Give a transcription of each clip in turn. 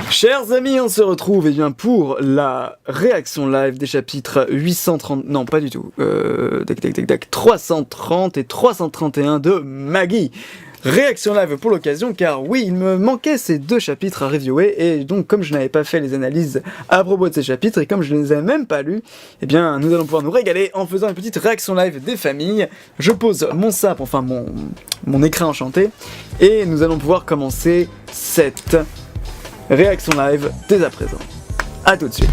Chers amis, on se retrouve pour la réaction live des chapitres 830... Non, pas du tout. 330 et 331 de Maggie. Réaction live pour l'occasion, car oui, il me manquait ces deux chapitres à reviewer, et donc comme je n'avais pas fait les analyses à propos de ces chapitres, et comme je ne les ai même pas lus, eh bien nous allons pouvoir nous régaler en faisant une petite réaction live des familles. Je pose mon sap, enfin mon écran enchanté, et nous allons pouvoir commencer cette réaction live dès à présent. A tout de suite.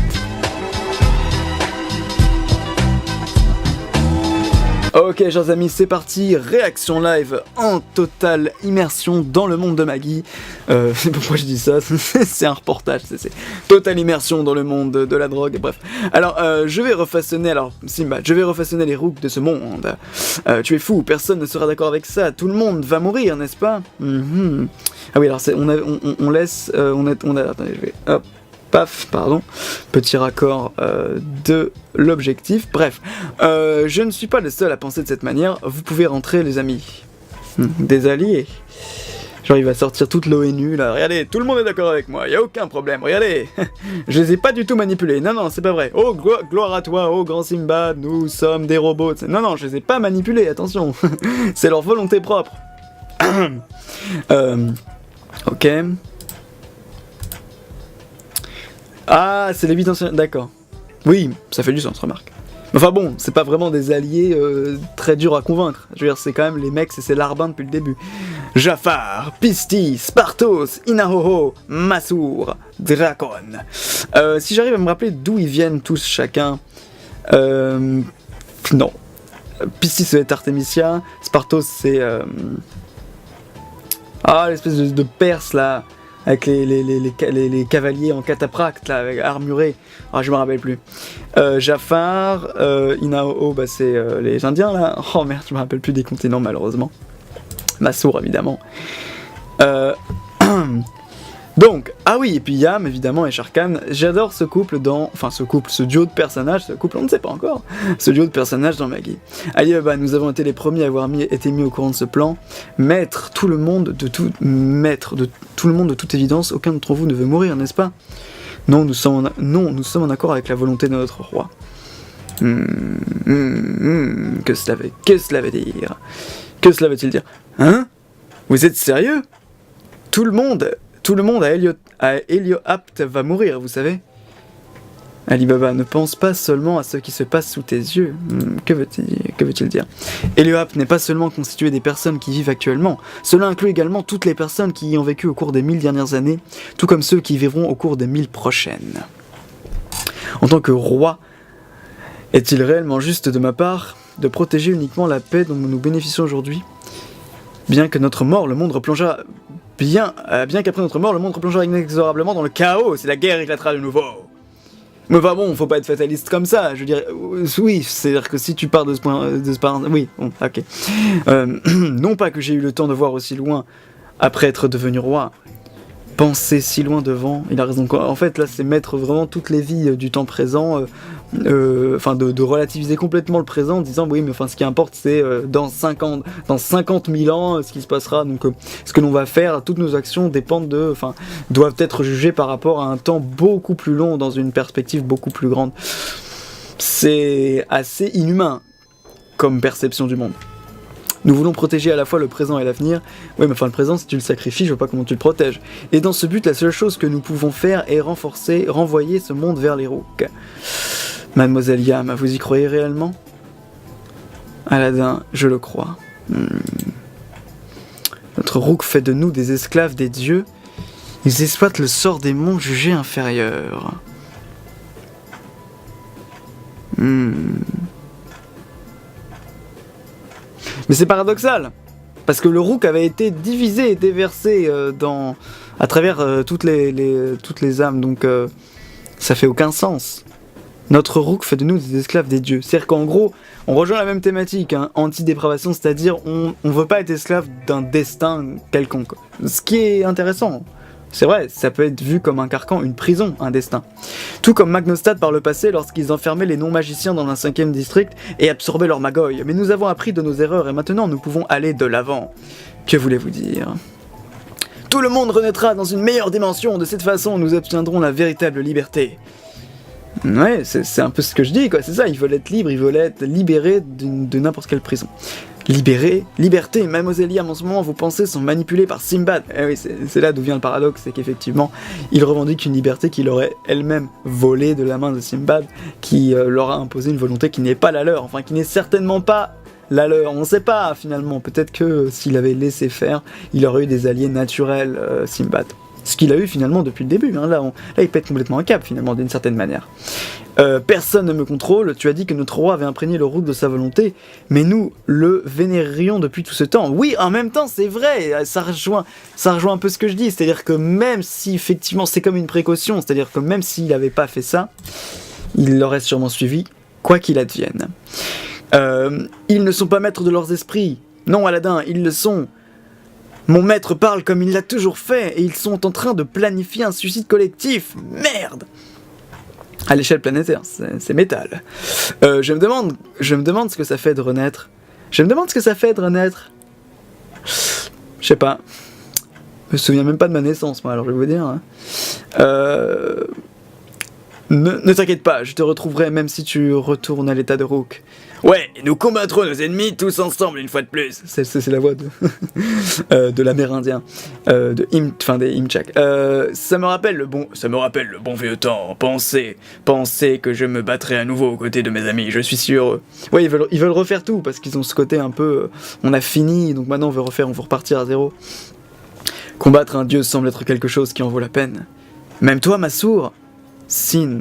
Ok chers amis, c'est parti, réaction live en totale immersion dans le monde de Maggie. Pourquoi je dis ça? C'est un reportage, c'est totale immersion dans le monde de la drogue, bref. Alors, je vais refaçonner, Simba, je vais refaçonner les roues de ce monde. Tu es fou, personne ne sera d'accord avec ça, tout le monde va mourir, n'est-ce pas? Ah oui, alors on laisse, attendez, je vais, hop. Paf, pardon, petit raccord de l'objectif. Bref, je ne suis pas le seul à penser de cette manière. Vous pouvez rentrer, les amis. Des alliés. Genre, il va sortir toute l'ONU là. Regardez, tout le monde est d'accord avec moi. Y a aucun problème. Regardez, je les ai pas du tout manipulés. Non, c'est pas vrai. Oh, gloire à toi, oh grand Simba. Nous sommes des robots. Non, je les ai pas manipulés. Attention, c'est leur volonté propre. Ok. Ah, c'est les 8 anciens... D'accord. Oui, ça fait du sens, remarque. Enfin bon, c'est pas vraiment des alliés très durs à convaincre. Je veux dire, c'est quand même les mecs, c'est larbin depuis le début. Jafar, Pisti, Spartos, Inahoho, Massour, Dracon. Si j'arrive à me rappeler d'où ils viennent tous chacun... Non. Pisti, c'est Artemisia. Spartos, c'est... Ah, l'espèce de Perse, là... Avec les cavaliers en catapracte, là, avec armurés. Ah, je me rappelle plus. Jafar, Inao, bah c'est les Indiens, là. Oh merde, je me rappelle plus des continents, malheureusement. Massour, évidemment. Donc, ah oui, et puis Yam, évidemment, et Sharkan. J'adore ce couple ce duo de personnages, on ne sait pas encore, ce duo de personnages dans Maggie. Ali Baba, nous avons été les premiers à avoir été mis au courant de ce plan. Maître, tout le monde, de toute évidence, aucun d'entre vous ne veut mourir, n'est-ce pas? Non, nous sommes en accord avec la volonté de notre roi. Que cela veut dire? Que cela veut-il dire? Hein? Vous êtes sérieux? Tout le monde à Hélioapt va mourir, vous savez. Ali Baba, ne pense pas seulement à ce qui se passe sous tes yeux. Que veut-il dire? Hélioapt n'est pas seulement constitué des personnes qui vivent actuellement, cela inclut également toutes les personnes qui y ont vécu au cours des 1000 dernières années, tout comme ceux qui y vivront au cours des 1000 prochaines. En tant que roi, est-il réellement juste de ma part de protéger uniquement la paix dont nous bénéficions aujourd'hui? Bien qu'après notre mort, le monde replongera inexorablement dans le chaos, si la guerre éclatera de nouveau. Mais enfin bon, faut pas être fataliste comme ça, je veux dire, oui, c'est-à-dire que si tu pars de ce point, oui, bon, ok. Non pas que j'ai eu le temps de voir aussi loin après être devenu roi, penser si loin devant, il a raison. En fait, là, c'est mettre vraiment toutes les vies du temps présent, de relativiser complètement le présent en disant, oui, mais enfin, ce qui importe, c'est dans 50 000 ans, ce qui se passera. Donc, ce que l'on va faire, toutes nos actions doivent être jugées par rapport à un temps beaucoup plus long, dans une perspective beaucoup plus grande. C'est assez inhumain comme perception du monde. Nous voulons protéger à la fois le présent et l'avenir. Oui, mais enfin, le présent, si tu le sacrifies, je vois pas comment tu le protèges. Et dans ce but, la seule chose que nous pouvons faire est renvoyer ce monde vers les Rooks. Mademoiselle Yam, vous y croyez réellement? Aladdin, je le crois. Notre Rook fait de nous des esclaves des dieux. Ils exploitent le sort des mondes jugés inférieurs. Mais c'est paradoxal, parce que le Rook avait été divisé et déversé à travers toutes les âmes, donc ça fait aucun sens. Notre Rook fait de nous des esclaves des dieux. C'est-à-dire qu'en gros, on rejoint la même thématique, hein, anti-dépravation, c'est-à-dire on veut pas être esclave d'un destin quelconque. Ce qui est intéressant. C'est vrai, ça peut être vu comme un carcan, une prison, un destin. Tout comme Magnostad par le passé lorsqu'ils enfermaient les non-magiciens dans un 5e district et absorbaient leur magoille. Mais nous avons appris de nos erreurs et maintenant nous pouvons aller de l'avant. Que voulez-vous dire? Tout le monde renaîtra dans une meilleure dimension, de cette façon nous obtiendrons la véritable liberté. Ouais, c'est un peu ce que je dis, quoi, c'est ça, ils veulent être libres, ils veulent être libérés de n'importe quelle prison. Libéré, liberté, Mademoiselle Liam, en ce moment vos pensées sont manipulées par Simbad. Eh oui, c'est là d'où vient le paradoxe, c'est qu'effectivement, il revendique une liberté qu'il aurait elle-même volée de la main de Simbad, qui leur a imposé une volonté qui n'est pas la leur, enfin qui n'est certainement pas la leur, on ne sait pas finalement, peut-être que s'il avait laissé faire, il aurait eu des alliés naturels, Simbad. Ce qu'il a eu finalement depuis le début, hein. Là il pète complètement un cap finalement d'une certaine manière. Personne ne me contrôle, tu as dit que notre roi avait imprégné le roc de sa volonté, mais nous le vénérions depuis tout ce temps. Oui, en même temps c'est vrai, ça rejoint un peu ce que je dis, c'est-à-dire que même si effectivement c'est comme une précaution, c'est-à-dire que même s'il n'avait pas fait ça, il l'aurait sûrement suivi, quoi qu'il advienne. Ils ne sont pas maîtres de leurs esprits, non Aladin, ils le sont. Mon maître parle comme il l'a toujours fait, et ils sont en train de planifier un suicide collectif. Merde! À l'échelle planétaire, c'est métal. Je me demande ce que ça fait de renaître. Je sais pas. Je me souviens même pas de ma naissance, moi, alors je vais vous dire. Hein. Ne t'inquiète pas, je te retrouverai même si tu retournes à l'état de Rook. Ouais, et nous combattrons nos ennemis tous ensemble une fois de plus. C'est la voix de l'Amérindien, des Imchak. Ça me rappelle le bon vieux temps. Pensez que je me battrai à nouveau aux côtés de mes amis. Je suis sûr. Ouais, ils veulent refaire tout parce qu'ils ont ce côté un peu. On a fini, donc maintenant on veut repartir à zéro. Combattre un dieu semble être quelque chose qui en vaut la peine. Même toi, Massour, Sin,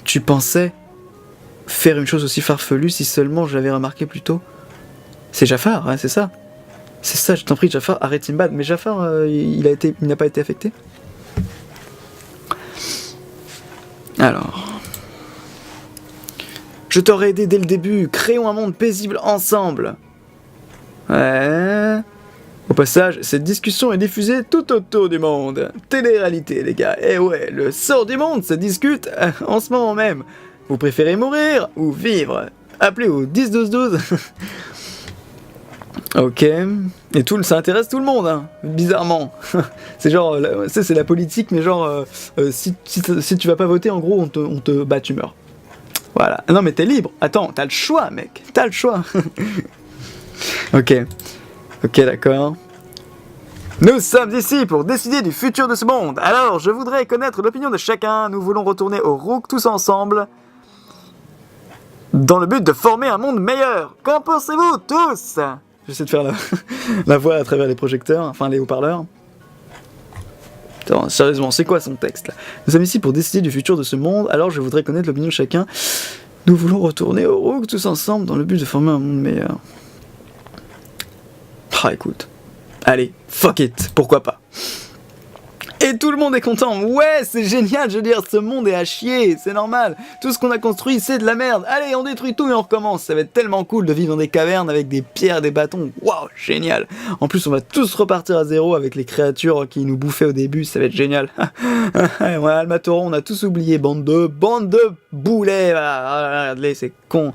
tu pensais faire une chose aussi farfelue si seulement je l'avais remarqué plus tôt? C'est Jafar, hein, c'est ça. C'est ça, je t'en prie, Jafar, arrête Simbad. Mais Jafar, il n'a pas été affecté. Alors... Je t'aurais aidé dès le début. Créons un monde paisible ensemble. Ouais... Au passage, cette discussion est diffusée tout autour du monde. Télé-réalité, les gars. Eh ouais, le sort du monde se discute en ce moment même. Vous préférez mourir ou vivre? Appelez au 10-12-12. Ok. Et ça intéresse tout le monde, hein, bizarrement. C'est genre, c'est la politique, mais genre, si tu vas pas voter, en gros, bah tu meurs. Voilà. Non mais t'es libre. Attends, t'as le choix, mec. T'as le choix. Ok. Ok, d'accord. Nous sommes ici pour décider du futur de ce monde. Alors, je voudrais connaître l'opinion de chacun. Nous voulons retourner au Rook tous ensemble, dans le but de former un monde meilleur. Qu'en pensez-vous tous? J'essaie de faire la voix à travers les projecteurs, enfin les haut-parleurs. Attends, sérieusement, c'est quoi son texte là? Nous sommes ici pour décider du futur de ce monde. Alors, je voudrais connaître l'opinion de chacun. Nous voulons retourner au Rook tous ensemble, dans le but de former un monde meilleur. Ah, écoute. Allez, fuck it, pourquoi pas. Et tout le monde est content. Ouais, c'est génial, je veux dire, ce monde est à chier, c'est normal. Tout ce qu'on a construit, c'est de la merde. Allez, on détruit tout et on recommence. Ça va être tellement cool de vivre dans des cavernes avec des pierres, des bâtons. Waouh, génial. En plus, on va tous repartir à zéro avec les créatures qui nous bouffaient au début, ça va être génial. Ouais, Almatoron, on a tous oublié, bande de boulets. Voilà, regardez, c'est con.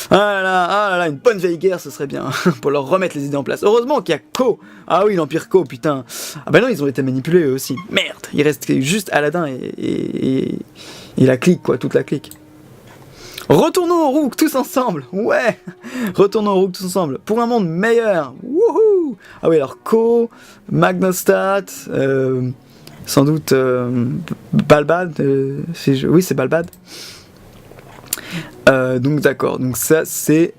Ah là là, une bonne vieille guerre, ce serait bien, pour leur remettre les idées en place. Heureusement qu'il y a Ko. Ah oui, l'Empire Ko, putain. Ah bah non, ils ont été manipulés eux aussi. Merde, il reste juste Aladin et la clique, quoi, toute la clique. Retournons au Rook tous ensemble. Ouais, retournons au Rook tous ensemble, pour un monde meilleur. Wouhou. Ah oui, alors Ko, Magnostat, sans doute Balbad, oui c'est Balbad. Donc d'accord, donc ça c'est...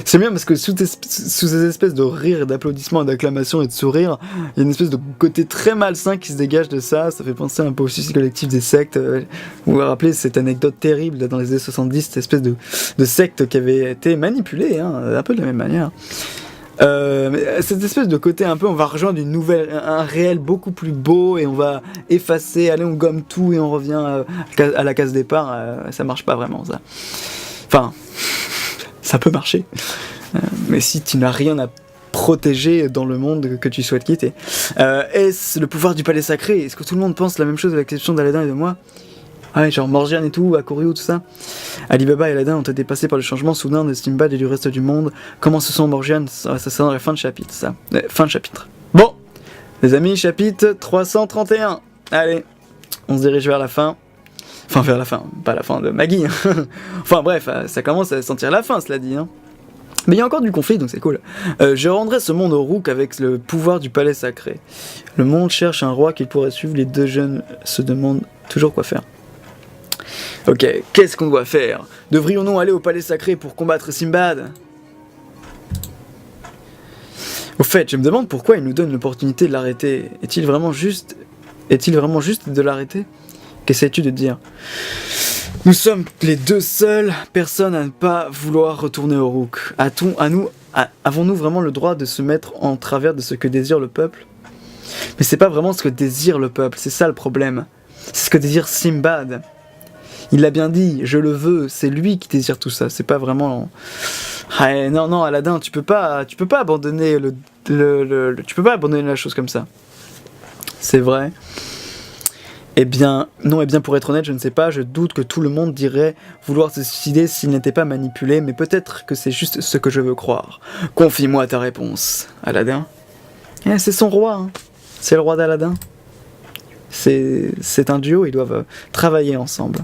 c'est bien parce que sous ces espèces de rires et d'applaudissements et d'acclamations et de sourires, il y a une espèce de côté très malsain qui se dégage de ça. Ça fait penser un peu au suicide collectif des sectes. Vous vous rappelez cette anecdote terrible là, dans les années 70, cette espèce de secte qui avait été manipulée, hein, un peu de la même manière. Mais cette espèce de côté un peu, on va rejoindre un réel beaucoup plus beau et on va effacer, allez on gomme tout et on revient à la case départ, ça marche pas vraiment ça. Enfin, ça peut marcher, mais si tu n'as rien à protéger dans le monde que tu souhaites quitter. Est-ce le pouvoir du palais sacré? Est-ce que tout le monde pense la même chose à l'exception d'Aladin et de moi? Ouais, genre Morgiane et tout, Akoryu, tout ça. Alibaba et Aladin ont été dépassés par le changement soudain de Simbad et du reste du monde. Comment se sent Morgiane? Ça sera dans la fin de chapitre, ça. Fin de chapitre. Bon, Les amis, chapitre 331. Allez, on se dirige vers la fin. Enfin, vers la fin, pas la fin de Maggie. Enfin bref, ça commence à sentir la fin, cela dit. Hein. Mais il y a encore du conflit, donc c'est cool. Je rendrai ce monde au Rook avec le pouvoir du palais sacré. Le monde cherche un roi qu'il pourrait suivre. Les deux jeunes se demandent toujours quoi faire. Ok, qu'est-ce qu'on doit faire? Devrions-nous aller au palais sacré pour combattre Simbad? Au fait, je me demande pourquoi il nous donne l'opportunité de l'arrêter. Est-il vraiment juste de l'arrêter? Qu'essayes-tu de dire? Nous sommes les deux seules personnes à ne pas vouloir retourner au Rook. Avons-nous vraiment le droit de se mettre en travers de ce que désire le peuple? Mais c'est pas vraiment ce que désire le peuple, c'est ça le problème. C'est ce que désire Simbad. Il l'a bien dit, je le veux, c'est lui qui désire tout ça, c'est pas vraiment... Ah, non, Aladdin, tu peux pas abandonner tu peux pas abandonner la chose comme ça. C'est vrai. Eh bien, pour être honnête, je ne sais pas, je doute que tout le monde dirait vouloir se suicider s'il n'était pas manipulé, mais peut-être que c'est juste ce que je veux croire. Confie-moi ta réponse, Aladdin. C'est son roi, hein. C'est le roi d'Aladdin. C'est un duo, ils doivent travailler ensemble.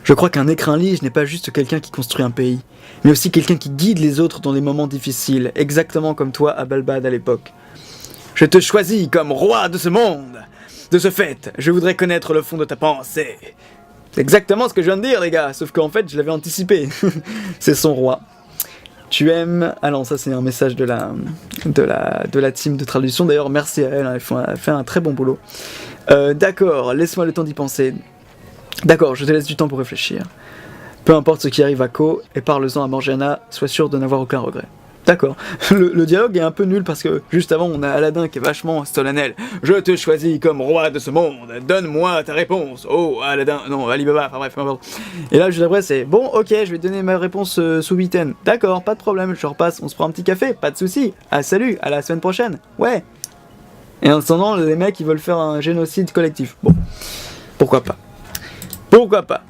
Je crois qu'un écrin lige n'est pas juste quelqu'un qui construit un pays, mais aussi quelqu'un qui guide les autres dans les moments difficiles, exactement comme toi à Balbad à l'époque. Je te choisis comme roi de ce monde. De ce fait, je voudrais connaître le fond de ta pensée. C'est exactement ce que je viens de dire, les gars, sauf qu'en fait, je l'avais anticipé. C'est son roi. Tu aimes... Ah non, ça c'est un message de la team de traduction. D'ailleurs, merci à elle, elle fait un très bon boulot. D'accord, laisse-moi le temps d'y penser. D'accord, je te laisse du temps pour réfléchir. Peu importe ce qui arrive à Ko, et parle-en à Morgiana, sois sûr de n'avoir aucun regret. D'accord. Le dialogue est un peu nul parce que juste avant on a Aladdin qui est vachement solennel. Je te choisis comme roi de ce monde, donne-moi ta réponse. Oh Aladdin, non Alibaba, enfin bref, peu importe. Et là juste après c'est bon, ok, je vais te donner ma réponse sous huitaine. D'accord, pas de problème, je repasse, on se prend un petit café, pas de soucis. Ah salut, à la semaine prochaine. Ouais. Et en attendant les mecs ils veulent faire un génocide collectif. Bon, pourquoi pas. Pourquoi pas?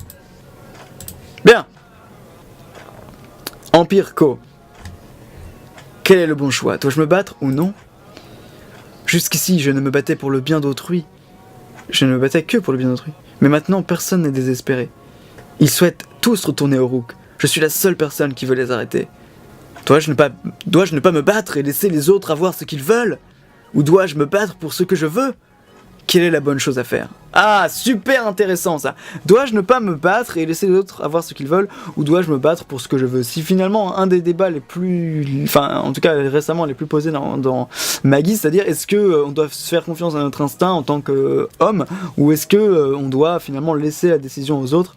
Bien. Empire Ko. Quel est le bon choix? Dois-je me battre ou non? Jusqu'ici, je ne me battais pour le bien d'autrui. Je ne me battais que pour le bien d'autrui. Mais maintenant, personne n'est désespéré. Ils souhaitent tous retourner au Rook. Je suis la seule personne qui veut les arrêter. Dois-je ne pas me battre et laisser les autres avoir ce qu'ils veulent? Ou dois-je me battre pour ce que je veux? Quelle est la bonne chose à faire? Ah, super intéressant ça. Dois-je ne pas me battre et laisser les autres avoir ce qu'ils veulent, ou dois-je me battre pour ce que je veux? Si finalement un des débats les plus, enfin en tout cas récemment les plus posés dans Maggie, c'est-à-dire est-ce que on doit se faire confiance à notre instinct en tant qu'homme, ou est-ce que on doit finalement laisser la décision aux autres?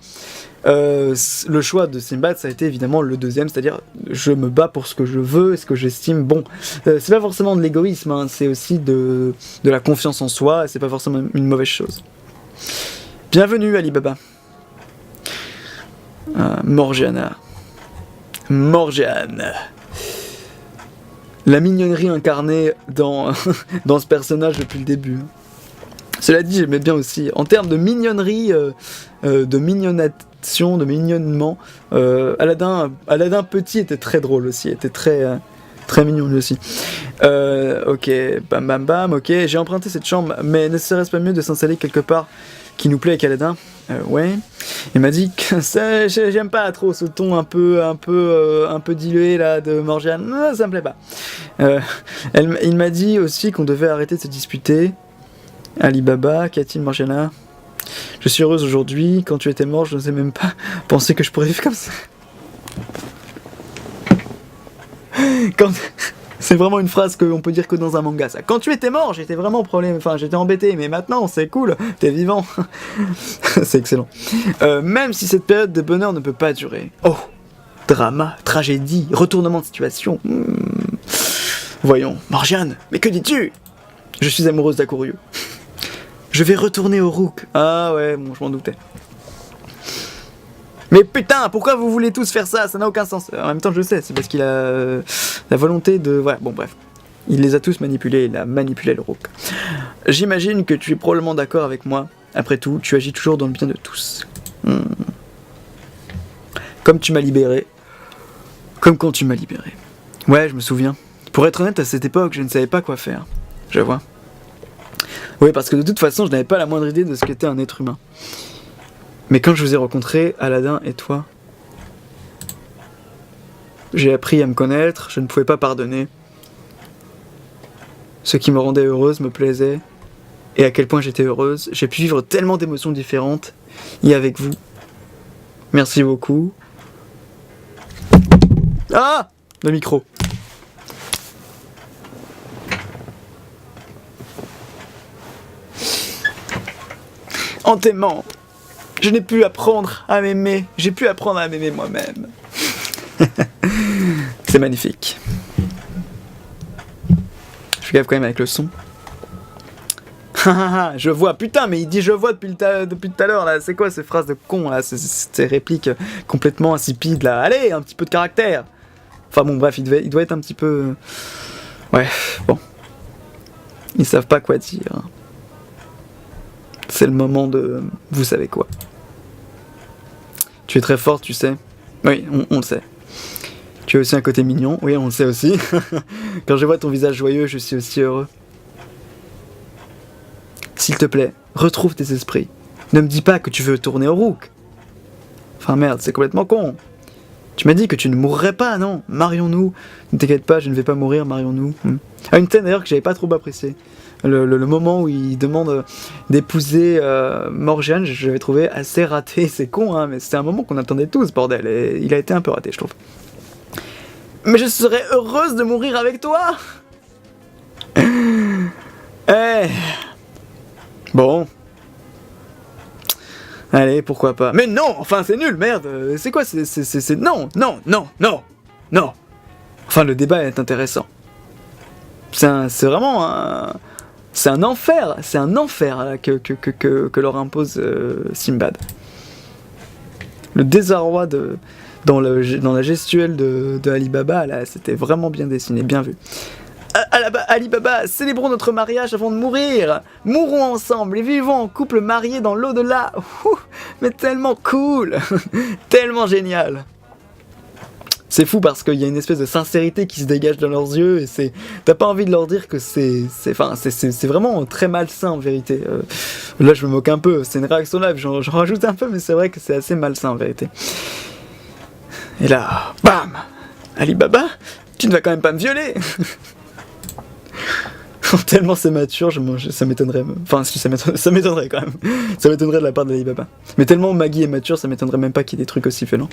Le choix de Simbad ça a été évidemment le deuxième, c'est-à-dire je me bats pour ce que je veux et ce que j'estime bon. C'est pas forcément de l'égoïsme, hein, c'est aussi de la confiance en soi, et c'est pas forcément une mauvaise chose. Bienvenue Alibaba. Morgiana. Morgiane. La mignonnerie incarnée dans ce personnage depuis le début. Cela dit, j'aimais bien aussi. En termes de mignonnerie, de mignonnation, de mignonnement, Aladdin petit était très drôle aussi, était très mignon lui aussi. Ok, bam bam bam, ok, j'ai emprunté cette chambre, mais ne serait-ce pas mieux de s'installer quelque part qui nous plaît avec Aladdin? Ouais. Il m'a dit que ça, j'aime pas trop ce ton un peu dilué là de Morgiane. Non, ça me plaît pas. Il m'a dit aussi qu'on devait arrêter de se disputer. Alibaba, qu'a-t-il Morgiana? Je suis heureuse aujourd'hui. Quand tu étais mort, je n'osais même pas penser que je pourrais vivre comme ça. C'est vraiment une phrase qu'on peut dire que dans un manga, ça. Quand tu étais mort, j'étais vraiment j'étais embêté, mais maintenant, c'est cool, t'es vivant. C'est excellent. Même si cette période de bonheur ne peut pas durer. Oh, drama, tragédie, retournement de situation. Voyons, Morgiane, mais que dis-tu? Je suis amoureuse d'Akuryu. Je vais retourner au Rook. Ah ouais, bon, je m'en doutais. Mais putain, pourquoi vous voulez tous faire ça? Ça n'a aucun sens. En même temps, je sais, c'est parce qu'il a la volonté de... Voilà, bon bref. Il les a tous manipulés, il a manipulé le Rook. J'imagine que tu es probablement d'accord avec moi. Après tout, tu agis toujours dans le bien de tous. Comme tu m'as libéré. Comme quand tu m'as libéré. Ouais, je me souviens. Pour être honnête, à cette époque, je ne savais pas quoi faire. Je vois. Oui, parce que de toute façon, je n'avais pas la moindre idée de ce qu'était un être humain. Mais quand je vous ai rencontré, Aladdin et toi, j'ai appris à me connaître, je ne pouvais pas pardonner. Ce qui me rendait heureuse me plaisait, et à quel point j'étais heureuse. J'ai pu vivre tellement d'émotions différentes, et avec vous. Merci beaucoup. Ah! Le micro. En t'aimant, je n'ai pu apprendre à m'aimer. J'ai pu apprendre à m'aimer moi-même. C'est magnifique. Je fais gaffe quand même avec le son. Je vois, putain, mais il dit je vois depuis tout à l'heure, là. C'est quoi ces phrases de con, là, ces répliques complètement insipides, là. Allez, un petit peu de caractère. Enfin bon, bref, il doit être un petit peu... Ouais, bon. Ils savent pas quoi dire. C'est le moment de... Vous savez quoi. Tu es très forte, tu sais. Oui, on le sait. Tu as aussi un côté mignon, oui, on le sait aussi. Quand je vois ton visage joyeux, je suis aussi heureux. S'il te plaît, retrouve tes esprits. Ne me dis pas que tu veux tourner au rouk. Enfin merde, c'est complètement con. Tu m'as dit que tu ne mourrais pas, non? Marions-nous. Ne t'inquiète pas, je ne vais pas mourir, marions-nous. Ah, une scène d'ailleurs que j'avais pas trop appréciée. Le moment où il demande d'épouser Morgiane, je l'avais trouvé assez raté. C'est con, hein, mais c'était un moment qu'on attendait tous, bordel. Et il a été un peu raté, je trouve. Mais je serais heureuse de mourir avec toi. Eh. Bon. Allez, pourquoi pas. Mais non, enfin c'est nul, merde. C'est quoi, c'est... Non. Enfin, le débat est intéressant. C'est vraiment un... C'est un enfer là, que leur impose Sinbad. Le désarroi dans la gestuelle de Ali Baba, là, c'était vraiment bien dessiné, bien vu. Ali Baba, célébrons notre mariage avant de mourir. Mourons ensemble et vivons en couple marié dans l'au-delà. Mais tellement cool. Tellement génial. C'est fou parce qu'il y a une espèce de sincérité qui se dégage dans leurs yeux et t'as pas envie de leur dire que c'est vraiment très malsain en vérité. Là je me moque un peu, c'est une réaction live, j'en rajoute un peu mais c'est vrai que c'est assez malsain en vérité. Et là, bam! Ali Baba, tu ne vas quand même pas me violer. Tellement c'est mature, ça m'étonnerait. Enfin, si ça m'étonnerait quand même. Ça m'étonnerait de la part d'Ali Baba. Mais tellement Maggie est mature, ça m'étonnerait même pas qu'il y ait des trucs aussi violents.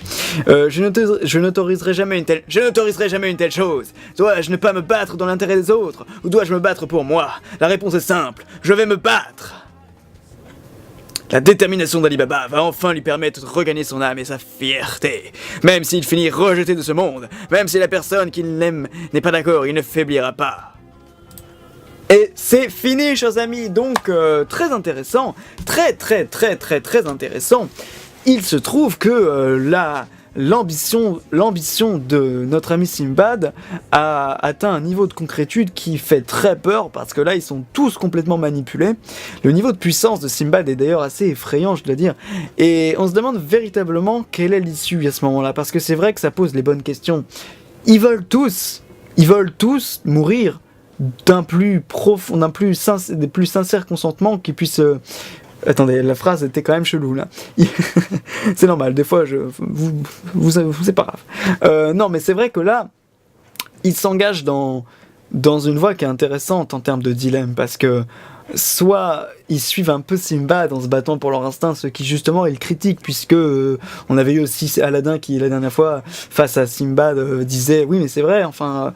Je n'autoriserai jamais une telle chose. Dois-je ne pas me battre dans l'intérêt des autres, ou dois-je me battre pour moi? La réponse est simple. Je vais me battre. La détermination d'Ali Baba va enfin lui permettre de regagner son âme et sa fierté. Même s'il finit rejeté de ce monde, même si la personne qu'il aime n'est pas d'accord, il ne faiblira pas. Et c'est fini, chers amis, donc très intéressant, très intéressant. Il se trouve que l'ambition de notre ami Sinbad a atteint un niveau de concrétude qui fait très peur, parce que là, ils sont tous complètement manipulés. Le niveau de puissance de Sinbad est d'ailleurs assez effrayant, je dois dire. Et on se demande véritablement quelle est l'issue à ce moment-là, parce que c'est vrai que ça pose les bonnes questions. Ils veulent tous mourir d'un plus profond, des plus sincères consentements qui puissent... Attendez, la phrase était quand même chelou là. C'est normal, des fois c'est pas grave. Non, mais c'est vrai que là, il s'engage dans une voie qui est intéressante en termes de dilemme, parce que soit ils suivent un peu Sinbad en se battant pour leur instinct, ce qui justement est le critique, puisque on avait eu aussi Aladdin qui la dernière fois face à Sinbad disait oui mais c'est vrai, enfin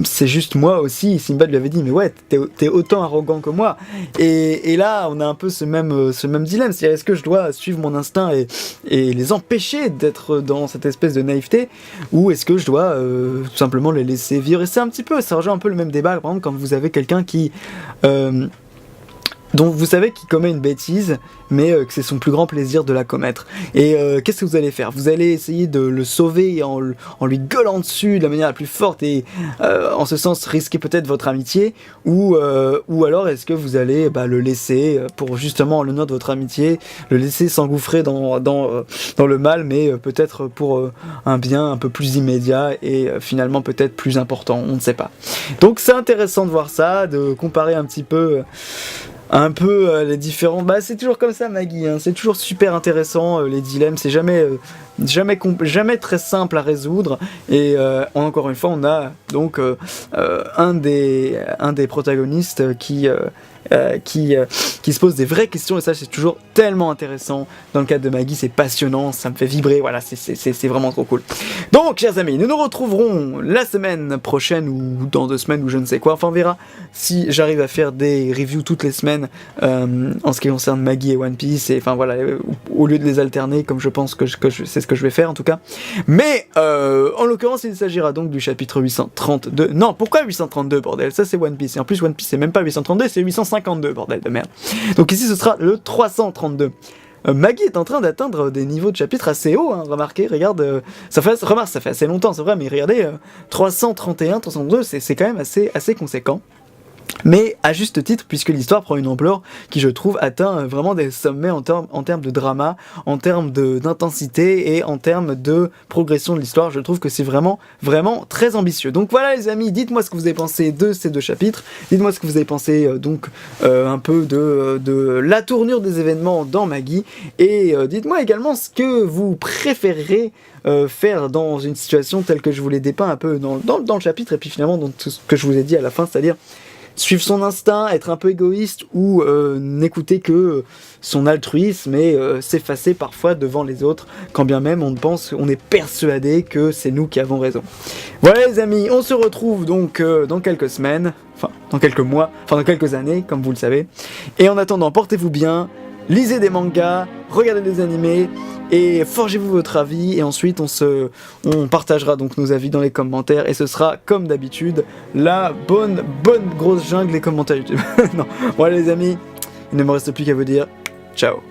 c'est juste moi aussi. Sinbad lui avait dit mais ouais t'es autant arrogant que moi, et là on a un peu ce même dilemme, c'est est-ce que je dois suivre mon instinct et les empêcher d'être dans cette espèce de naïveté, ou est-ce que je dois tout simplement les laisser vivre. Et ça rejoint un peu le même débat par exemple quand vous avez quelqu'un qui dont vous savez qu'il commet une bêtise, mais que c'est son plus grand plaisir de la commettre. Et qu'est-ce que vous allez faire? Vous allez essayer de le sauver en lui gueulant dessus de la manière la plus forte et en ce sens risquer peut-être votre amitié, ou alors est-ce que vous allez le laisser pour justement en l'honneur de votre amitié, le laisser s'engouffrer dans le mal, mais peut-être pour un bien un peu plus immédiat et finalement peut-être plus important, on ne sait pas. Donc c'est intéressant de voir ça, de comparer un peu les différents... c'est toujours comme ça Maggie, hein. C'est toujours super intéressant, les dilemmes, c'est jamais très simple à résoudre, et encore une fois on a donc un des protagonistes qui se pose des vraies questions, et ça c'est toujours tellement intéressant. Dans le cadre de Maggie, c'est passionnant, ça me fait vibrer, voilà, c'est vraiment trop cool. Donc chers amis, nous nous retrouverons la semaine prochaine ou dans 2 semaines ou je ne sais quoi, enfin on verra si j'arrive à faire des reviews toutes les semaines en ce qui concerne Maggie et One Piece, et enfin voilà, au lieu de les alterner comme je pense que c'est ce que je vais faire en tout cas. Mais en l'occurrence il s'agira donc du chapitre 832, non pourquoi 832 bordel, ça c'est One Piece, et en plus One Piece c'est même pas 832, c'est 852 bordel de merde. Donc ici ce sera le 332. Maggie est en train d'atteindre des niveaux de chapitre assez hauts, hein, remarquez, regarde, ça fait assez longtemps c'est vrai, mais regardez, 331, 332, c'est quand même assez conséquent. Mais à juste titre, puisque l'histoire prend une ampleur qui, je trouve, atteint vraiment des sommets en termes de drama, en termes d'intensité et en termes de progression de l'histoire. Je trouve que c'est vraiment très ambitieux. Donc voilà les amis, dites-moi ce que vous avez pensé de ces 2 chapitres, dites-moi ce que vous avez pensé un peu de la tournure des événements dans Maggie, et dites-moi également ce que vous préférez faire dans une situation telle que je vous l'ai dépeint un peu dans le chapitre, et puis finalement dans tout ce que je vous ai dit à la fin, c'est-à-dire suivre son instinct, être un peu égoïste, ou n'écouter que son altruisme et s'effacer parfois devant les autres, quand bien même on est persuadé que c'est nous qui avons raison. Voilà les amis, on se retrouve donc dans quelques semaines, enfin dans quelques mois, enfin dans quelques années, comme vous le savez. Et en attendant, portez-vous bien, lisez des mangas, regardez des animés, et forgez-vous votre avis, et ensuite on partagera donc nos avis dans les commentaires, et ce sera comme d'habitude la bonne grosse jungle des commentaires YouTube. Non, voilà les amis, il ne me reste plus qu'à vous dire ciao.